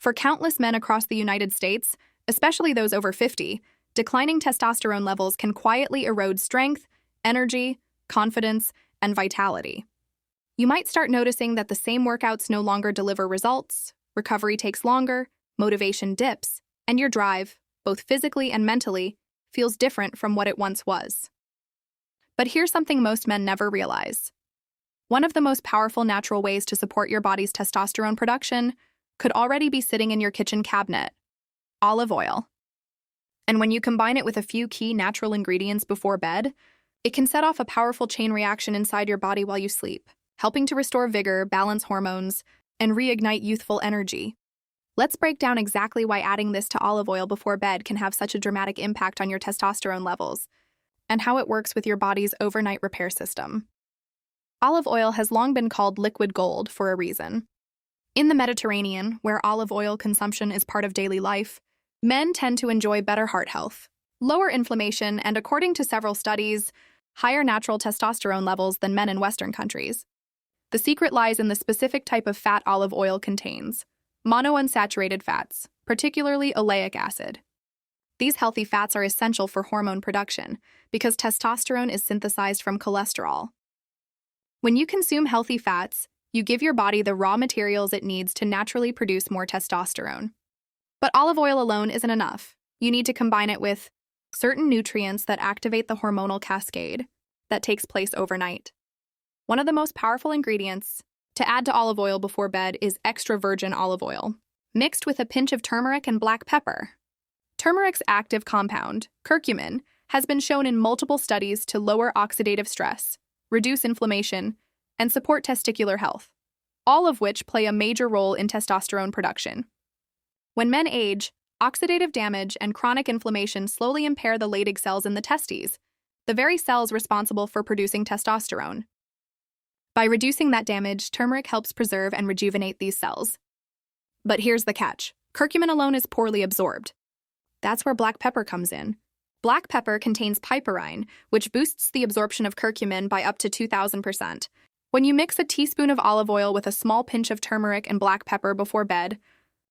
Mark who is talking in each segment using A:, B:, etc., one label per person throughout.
A: For countless men across the United States, especially those over 50, declining testosterone levels can quietly erode strength, energy, confidence, and vitality. You might start noticing that the same workouts no longer deliver results, recovery takes longer, motivation dips, and your drive, both physically and mentally, feels different from what it once was. But here's something most men never realize. One of the most powerful natural ways to support your body's testosterone production could already be sitting in your kitchen cabinet: olive oil. And when you combine it with a few key natural ingredients before bed, it can set off a powerful chain reaction inside your body while you sleep, helping to restore vigor, balance hormones, and reignite youthful energy. Let's break down exactly why adding this to olive oil before bed can have such a dramatic impact on your testosterone levels, and how it works with your body's overnight repair system. Olive oil has long been called liquid gold for a reason. In the Mediterranean, where olive oil consumption is part of daily life, men tend to enjoy better heart health, lower inflammation, and according to several studies, higher natural testosterone levels than men in Western countries. The secret lies in the specific type of fat olive oil contains: monounsaturated fats, particularly oleic acid. These healthy fats are essential for hormone production because testosterone is synthesized from cholesterol. When you consume healthy fats, you give your body the raw materials it needs to naturally produce more testosterone. But olive oil alone isn't enough. You need to combine it with certain nutrients that activate the hormonal cascade that takes place overnight. One of the most powerful ingredients to add to olive oil before bed is extra virgin olive oil, mixed with a pinch of turmeric and black pepper. Turmeric's active compound, curcumin, has been shown in multiple studies to lower oxidative stress, reduce inflammation, and support testicular health, all of which play a major role in testosterone production. When men age, oxidative damage and chronic inflammation slowly impair the Leydig cells in the testes, the very cells responsible for producing testosterone. By reducing that damage, turmeric helps preserve and rejuvenate these cells. But here's the catch: curcumin alone is poorly absorbed. That's where black pepper comes in. Black pepper contains piperine, which boosts the absorption of curcumin by up to 2,000%. When you mix a teaspoon of olive oil with a small pinch of turmeric and black pepper before bed,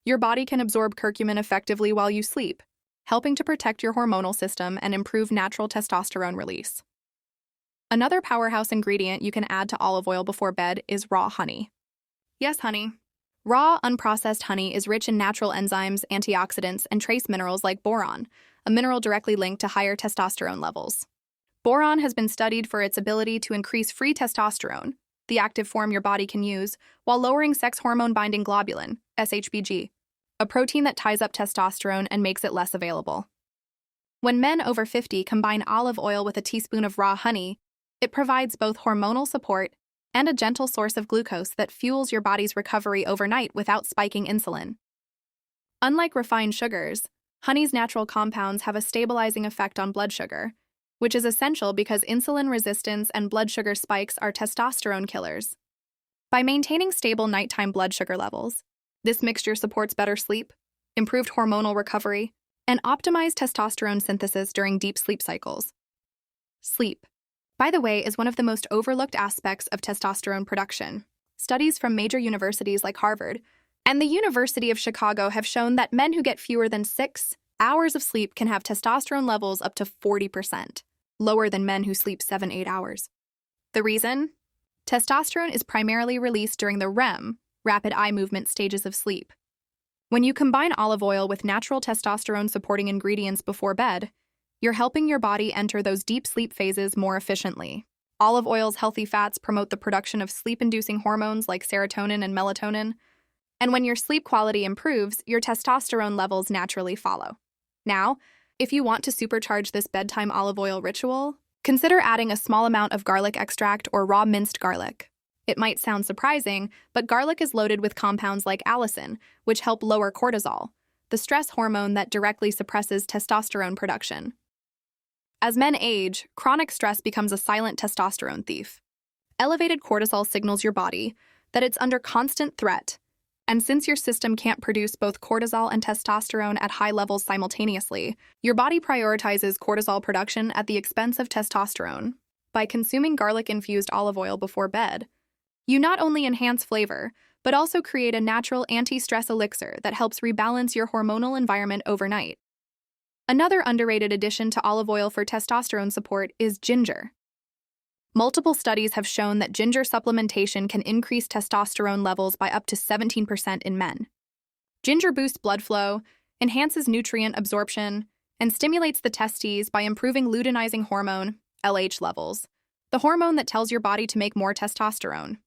A: your body can absorb curcumin effectively while you sleep, helping to protect your hormonal system and improve natural testosterone release. Another powerhouse ingredient you can add to olive oil before bed is raw honey. Yes, honey. Raw, unprocessed honey is rich in natural enzymes, antioxidants, and trace minerals like boron, a mineral directly linked to higher testosterone levels. Boron has been studied for its ability to increase free testosterone, the active form your body can use, while lowering sex hormone-binding globulin, SHBG, a protein that ties up testosterone and makes it less available. When men over 50 combine olive oil with a teaspoon of raw honey, it provides both hormonal support and a gentle source of glucose that fuels your body's recovery overnight without spiking insulin. Unlike refined sugars, honey's natural compounds have a stabilizing effect on blood sugar, which is essential because insulin resistance and blood sugar spikes are testosterone killers. By maintaining stable nighttime blood sugar levels, this mixture supports better sleep, improved hormonal recovery, and optimized testosterone synthesis during deep sleep cycles. Sleep, by the way, is one of the most overlooked aspects of testosterone production. Studies from major universities like Harvard and the University of Chicago have shown that men who get fewer than 6 hours of sleep can have testosterone levels up to 40%, lower than men who sleep 7-8 hours. The reason? Testosterone is primarily released during the REM, rapid eye movement stages of sleep. When you combine olive oil with natural testosterone-supporting ingredients before bed, you're helping your body enter those deep sleep phases more efficiently. Olive oil's healthy fats promote the production of sleep-inducing hormones like serotonin and melatonin, and when your sleep quality improves, your testosterone levels naturally follow. Now, if you want to supercharge this bedtime olive oil ritual, consider adding a small amount of garlic extract or raw minced garlic. It might sound surprising, but garlic is loaded with compounds like allicin, which help lower cortisol, the stress hormone that directly suppresses testosterone production. As men age, chronic stress becomes a silent testosterone thief. Elevated cortisol signals your body that it's under constant threat, and since your system can't produce both cortisol and testosterone at high levels simultaneously, your body prioritizes cortisol production at the expense of testosterone. By consuming garlic-infused olive oil before bed, you not only enhance flavor, but also create a natural anti-stress elixir that helps rebalance your hormonal environment overnight. Another underrated addition to olive oil for testosterone support is ginger. Multiple studies have shown that ginger supplementation can increase testosterone levels by up to 17% in men. Ginger boosts blood flow, enhances nutrient absorption, and stimulates the testes by improving luteinizing hormone, LH levels, the hormone that tells your body to make more testosterone.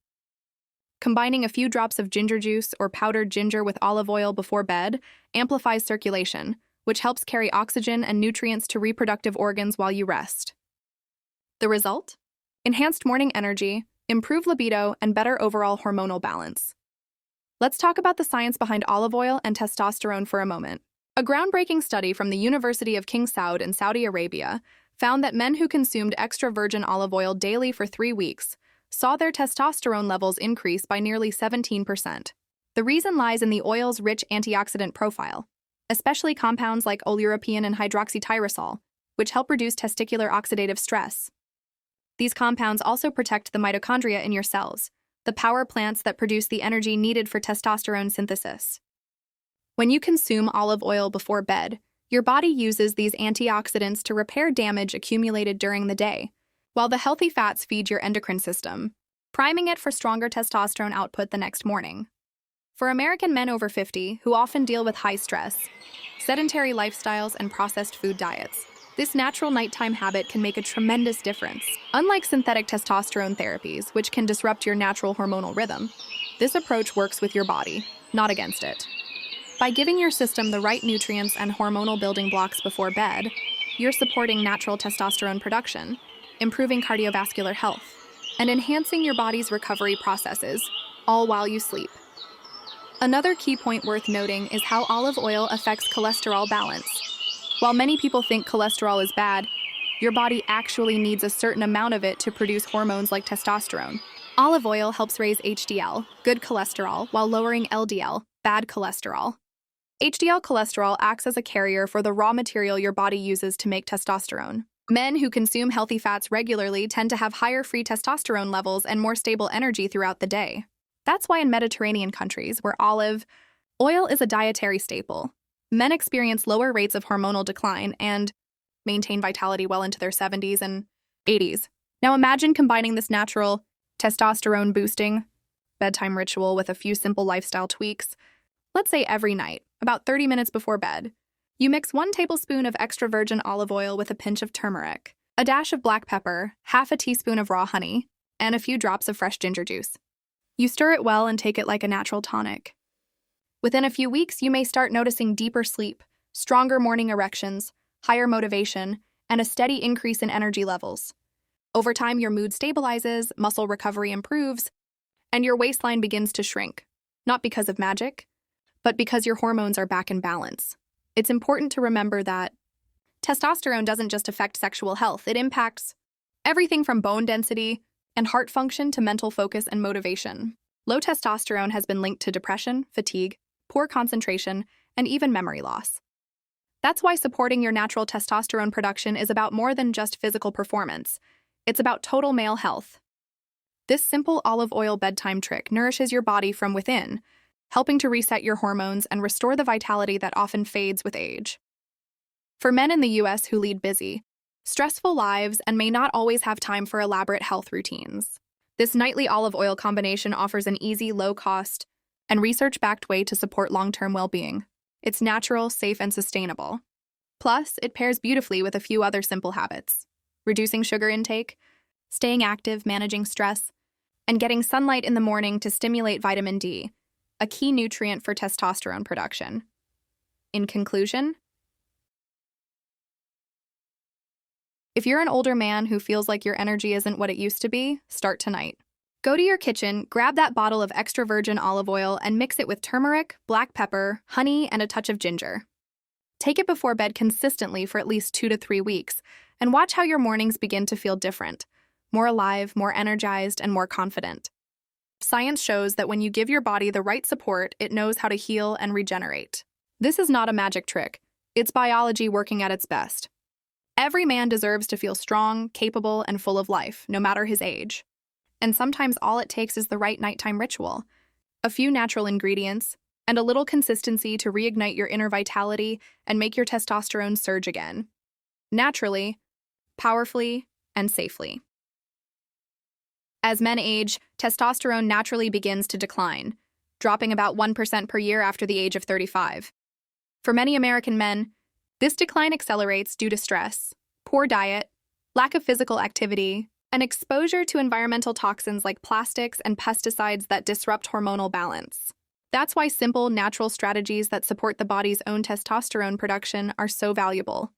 A: Combining a few drops of ginger juice or powdered ginger with olive oil before bed amplifies circulation, which helps carry oxygen and nutrients to reproductive organs while you rest. The result? Enhanced morning energy, improved libido, and better overall hormonal balance. Let's talk about the science behind olive oil and testosterone for a moment. A groundbreaking study from the University of King Saud in Saudi Arabia found that men who consumed extra virgin olive oil daily for 3 weeks saw their testosterone levels increase by nearly 17%. The reason lies in the oil's rich antioxidant profile, especially compounds like oleuropein and hydroxytyrosol, which help reduce testicular oxidative stress. These compounds also protect the mitochondria in your cells, the power plants that produce the energy needed for testosterone synthesis. When you consume olive oil before bed, your body uses these antioxidants to repair damage accumulated during the day, while the healthy fats feed your endocrine system, priming it for stronger testosterone output the next morning. For American men over 50 who often deal with high stress, sedentary lifestyles, and processed food diets, this natural nighttime habit can make a tremendous difference. Unlike synthetic testosterone therapies, which can disrupt your natural hormonal rhythm, this approach works with your body, not against it. By giving your system the right nutrients and hormonal building blocks before bed, you're supporting natural testosterone production, improving cardiovascular health, and enhancing your body's recovery processes, all while you sleep. Another key point worth noting is how olive oil affects cholesterol balance. While many people think cholesterol is bad, your body actually needs a certain amount of it to produce hormones like testosterone. Olive oil helps raise HDL, good cholesterol, while lowering LDL, bad cholesterol. HDL cholesterol acts as a carrier for the raw material your body uses to make testosterone. Men who consume healthy fats regularly tend to have higher free testosterone levels and more stable energy throughout the day. That's why in Mediterranean countries, where olive oil is a dietary staple, men experience lower rates of hormonal decline and maintain vitality well into their 70s and 80s. Now imagine combining this natural, testosterone-boosting bedtime ritual with a few simple lifestyle tweaks. Let's say every night, about 30 minutes before bed, you mix 1 tablespoon of extra virgin olive oil with a pinch of turmeric, a dash of black pepper, half a teaspoon of raw honey, and a few drops of fresh ginger juice. You stir it well and take it like a natural tonic. Within a few weeks, you may start noticing deeper sleep, stronger morning erections, higher motivation, and a steady increase in energy levels. Over time, your mood stabilizes, muscle recovery improves, and your waistline begins to shrink, not because of magic, but because your hormones are back in balance. It's important to remember that testosterone doesn't just affect sexual health, it impacts everything from bone density and heart function to mental focus and motivation. Low testosterone has been linked to depression, fatigue, poor concentration, and even memory loss. That's why supporting your natural testosterone production is about more than just physical performance. It's about total male health. This simple olive oil bedtime trick nourishes your body from within, helping to reset your hormones and restore the vitality that often fades with age. For men in the US who lead busy, stressful lives and may not always have time for elaborate health routines, this nightly olive oil combination offers an easy, low-cost, and research-backed way to support long-term well-being. It's natural, safe, and sustainable. Plus, it pairs beautifully with a few other simple habits: reducing sugar intake, staying active, managing stress, and getting sunlight in the morning to stimulate vitamin D, a key nutrient for testosterone production. In conclusion, if you're an older man who feels like your energy isn't what it used to be, start tonight. Go to your kitchen, grab that bottle of extra virgin olive oil, and mix it with turmeric, black pepper, honey, and a touch of ginger. Take it before bed consistently for at least 2 to 3 weeks, and watch how your mornings begin to feel different, more alive, more energized, and more confident. Science shows that when you give your body the right support, it knows how to heal and regenerate. This is not a magic trick. It's biology working at its best. Every man deserves to feel strong, capable, and full of life, no matter his age. And sometimes all it takes is the right nighttime ritual, a few natural ingredients, and a little consistency to reignite your inner vitality and make your testosterone surge again. Naturally, powerfully, and safely. As men age, testosterone naturally begins to decline, dropping about 1% per year after the age of 35. For many American men, this decline accelerates due to stress, poor diet, lack of physical activity, and exposure to environmental toxins like plastics and pesticides that disrupt hormonal balance. That's why simple, natural strategies that support the body's own testosterone production are so valuable.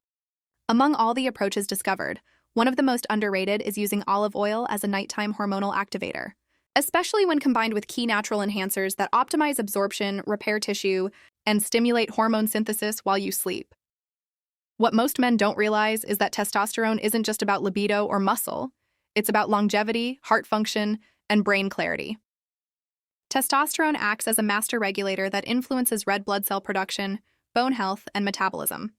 A: Among all the approaches discovered, one of the most underrated is using olive oil as a nighttime hormonal activator, especially when combined with key natural enhancers that optimize absorption, repair tissue, and stimulate hormone synthesis while you sleep. What most men don't realize is that testosterone isn't just about libido or muscle. It's about longevity, heart function, and brain clarity. Testosterone acts as a master regulator that influences red blood cell production, bone health, and metabolism.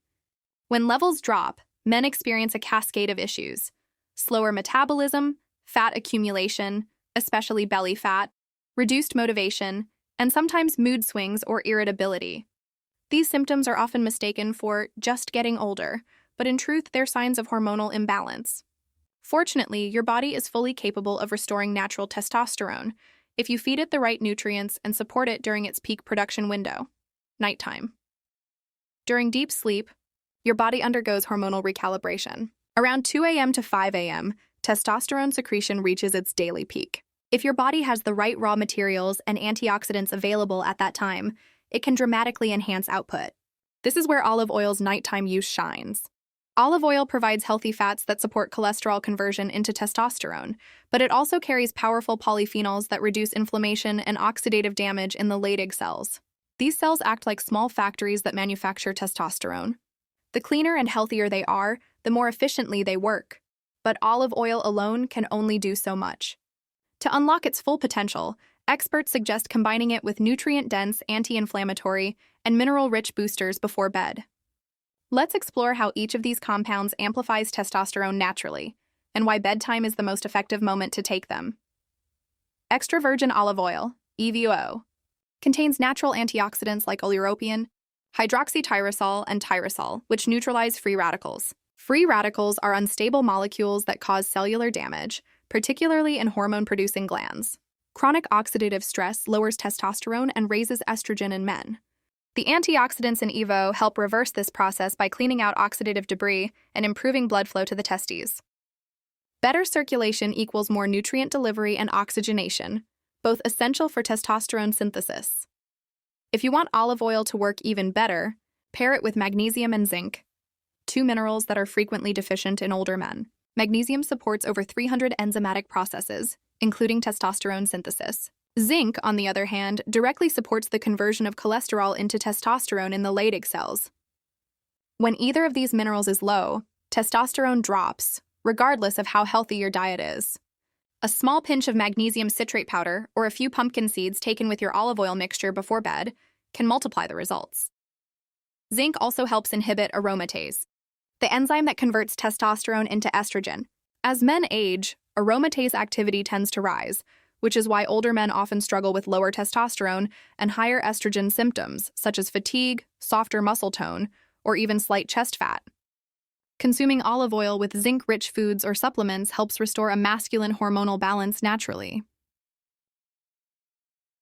A: When levels drop, men experience a cascade of issues: slower metabolism, fat accumulation, especially belly fat, reduced motivation, and sometimes mood swings or irritability. These symptoms are often mistaken for just getting older, but in truth, they're signs of hormonal imbalance. Fortunately, your body is fully capable of restoring natural testosterone if you feed it the right nutrients and support it during its peak production window, nighttime. During deep sleep, your body undergoes hormonal recalibration. Around 2 a.m. to 5 a.m., testosterone secretion reaches its daily peak. If your body has the right raw materials and antioxidants available at that time, it can dramatically enhance output. This is where olive oil's nighttime use shines. Olive oil provides healthy fats that support cholesterol conversion into testosterone, but it also carries powerful polyphenols that reduce inflammation and oxidative damage in the Leydig cells. These cells act like small factories that manufacture testosterone. The cleaner and healthier they are, the more efficiently they work. But olive oil alone can only do so much. To unlock its full potential, experts suggest combining it with nutrient-dense, anti-inflammatory, and mineral-rich boosters before bed. Let's explore how each of these compounds amplifies testosterone naturally, and why bedtime is the most effective moment to take them. Extra virgin olive oil, EVO, contains natural antioxidants like oleuropein, hydroxytyrosol, and tyrosol, which neutralize free radicals. Free radicals are unstable molecules that cause cellular damage, particularly in hormone-producing glands. Chronic oxidative stress lowers testosterone and raises estrogen in men. The antioxidants in EVO help reverse this process by cleaning out oxidative debris and improving blood flow to the testes. Better circulation equals more nutrient delivery and oxygenation, both essential for testosterone synthesis. If you want olive oil to work even better, pair it with magnesium and zinc, two minerals that are frequently deficient in older men. Magnesium supports over 300 enzymatic processes, including testosterone synthesis. Zinc, on the other hand, directly supports the conversion of cholesterol into testosterone in the Leydig cells. When either of these minerals is low, testosterone drops, regardless of how healthy your diet is. A small pinch of magnesium citrate powder or a few pumpkin seeds taken with your olive oil mixture before bed can multiply the results. Zinc also helps inhibit aromatase, the enzyme that converts testosterone into estrogen. As men age, aromatase activity tends to rise, which is why older men often struggle with lower testosterone and higher estrogen symptoms, such as fatigue, softer muscle tone, or even slight chest fat. Consuming olive oil with zinc-rich foods or supplements helps restore a masculine hormonal balance naturally.